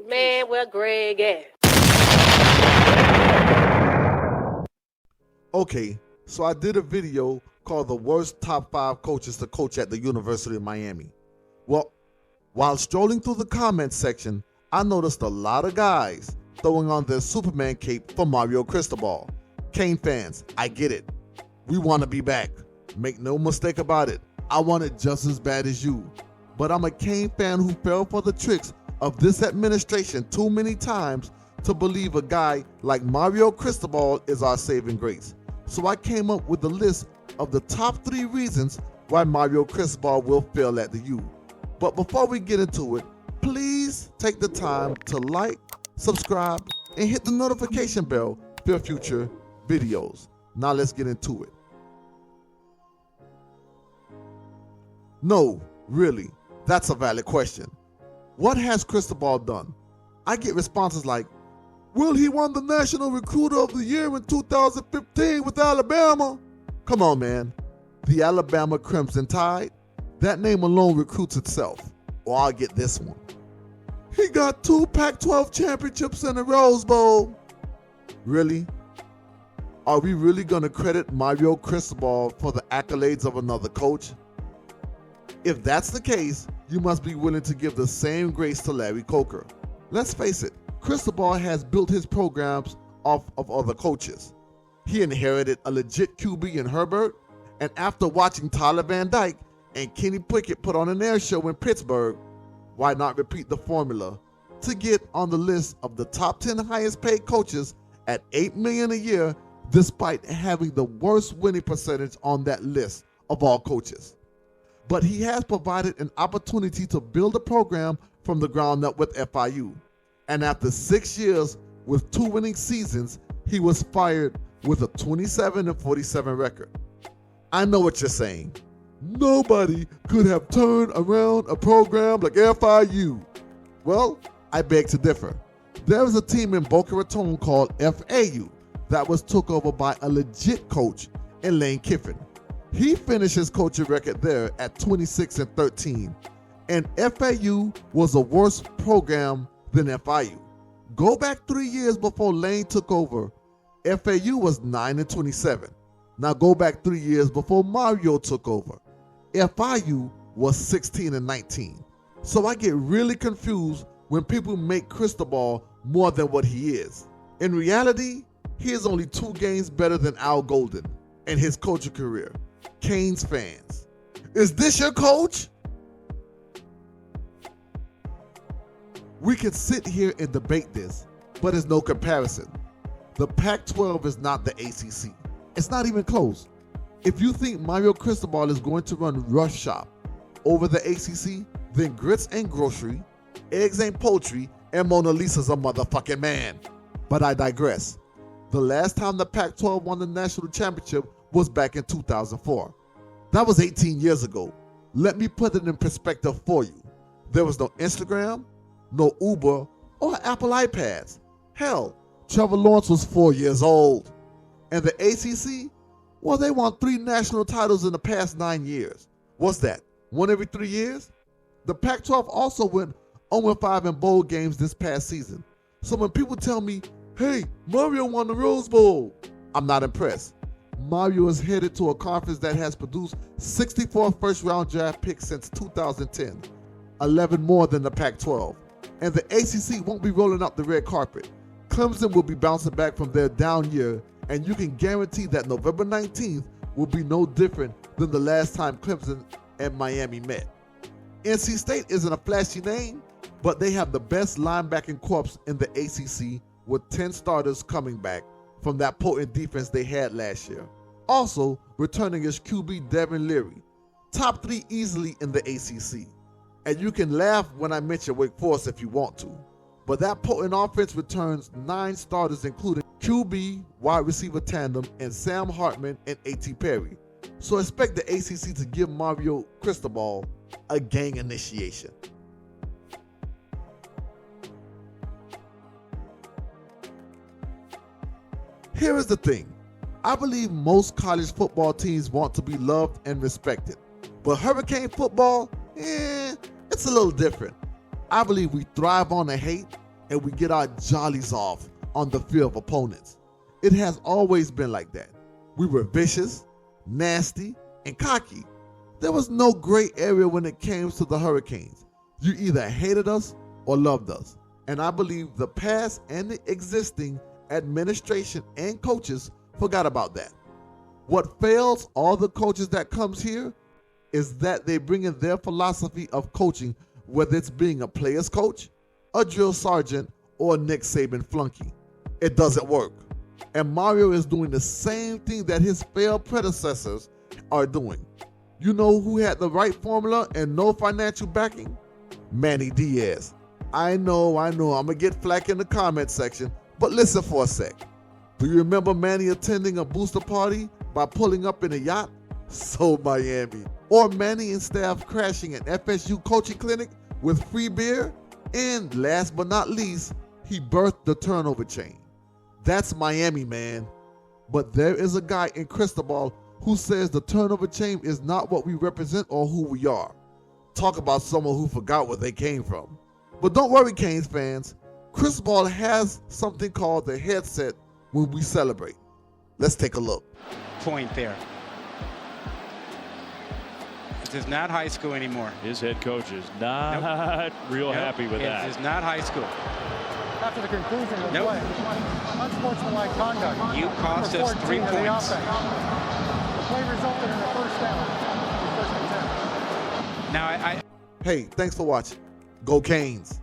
Man, where Greg at? Okay, so I did a video called The Worst Top 5 Coaches to Coach at the University of Miami. Well, while strolling through the comments section, I noticed a lot of guys throwing on their Superman cape for Mario Cristobal. Kane fans, I get it. We want to be back. Make no mistake about it. I want it just as bad as you. But I'm a Kane fan who fell for the tricks of this administration too many times to believe a guy like Mario Cristobal is our saving grace. So I came up with a list of the top 3 reasons why Mario Cristobal will fail at the U. But before we get into it, please take the time to like, subscribe, and hit the notification bell for future videos. Now let's get into it. No, really, that's a valid question. What has Cristobal done? I get responses like, well, he won the National Recruiter of the Year in 2015 with Alabama. Come on, man. The Alabama Crimson Tide? That name alone recruits itself. Or I'll get this one. He got 2 Pac-12 championships in the Rose Bowl. Really? Are we really going to credit Mario Cristobal for the accolades of another coach? If that's the case, you must be willing to give the same grace to Larry Coker. Let's face it, Cristobal has built his programs off of other coaches. He inherited a legit QB in Herbert, and after watching Tyler Van Dyke and Kenny Pickett put on an air show in Pittsburgh, why not repeat the formula to get on the list of the top 10 highest paid coaches at $8 million a year, despite having the worst winning percentage on that list of all coaches? But he has provided an opportunity to build a program from the ground up with FIU. And after 6 years with 2 winning seasons, he was fired with a 27-47 record. I know what you're saying. Nobody could have turned around a program like FIU. Well, I beg to differ. There is a team in Boca Raton called FAU that was took over by a legit coach in Lane Kiffin. He finished his coaching record there at 26-13, and FAU was a worse program than FIU. Go back 3 years before Lane took over, FAU was 9-27. Now go back 3 years before Mario took over. FIU was 16-19. So I get really confused when people make Cristobal more than what he is. In reality, he is only 2 games better than Al Golden in his coaching career. Canes fans, is this your coach? We can sit here and debate this, but it's no comparison. The Pac-12 is not the ACC. It's not even close. If you think Mario Cristobal is going to run rush shop over the ACC, then grits ain't grocery, eggs ain't poultry, and Mona Lisa's a motherfucking man. But I digress. The last time the Pac-12 won the national championship was back in 2004. That was 18 years ago. Let me put it in perspective for you. There was no Instagram, no Uber, or Apple iPads. Hell, Trevor Lawrence was 4 years old. And the ACC? Well, they won 3 national titles in the past 9 years. What's that? 1 every 3 years? The Pac-12 also went 0-5 in bowl games this past season. So when people tell me, hey, Mario won the Rose Bowl, I'm not impressed. Mario is headed to a conference that has produced 64 first-round draft picks since 2010, 11 more than the Pac-12. And the ACC won't be rolling out the red carpet. Clemson will be bouncing back from their down year, and you can guarantee that November 19th will be no different than the last time Clemson and Miami met. NC State isn't a flashy name, but they have the best linebacking corps in the ACC with 10 starters coming back from that potent defense they had last year. Also, returning is QB Devin Leary, top 3 easily in the ACC. And you can laugh when I mention Wake Forest if you want to, but that potent offense returns 9 starters including QB, wide receiver tandem, and Sam Hartman and A.T. Perry. So expect the ACC to give Mario Cristobal a gang initiation. Here is the thing. I believe most college football teams want to be loved and respected. But Hurricane football, it's a little different. I believe we thrive on the hate and we get our jollies off on the field of opponents. It has always been like that. We were vicious, nasty, and cocky. There was no gray area when it came to the Hurricanes. You either hated us or loved us. And I believe the past and the existing administration and coaches forgot about that. What fails all the coaches that comes here is that they bring in their philosophy of coaching, whether it's being a player's coach, a drill sergeant, or a Nick Saban flunky. It doesn't work. And Mario is doing the same thing that his failed predecessors are doing. You know who had the right formula and no financial backing? Manny Diaz. I know, I'm gonna get flack in the comment section, but listen for a sec. Do you remember Manny attending a booster party by pulling up in a yacht? So Miami. Or Manny and staff crashing an FSU coaching clinic with free beer? And last but not least, he birthed the turnover chain. That's Miami, man. But there is a guy in Cristobal who says the turnover chain is not what we represent or who we are. Talk about someone who forgot where they came from. But don't worry, Canes fans. Cristobal has something called the headset when we celebrate. Let's take a look. Point there. This is not high school anymore. His head coach is not real happy with that. This is not high school. After the conclusion of the play, unsportsmanlike conduct. You cost us 3 points. The play resulted in a first down. First and 10. Now, Hey, thanks for watching. Go Canes.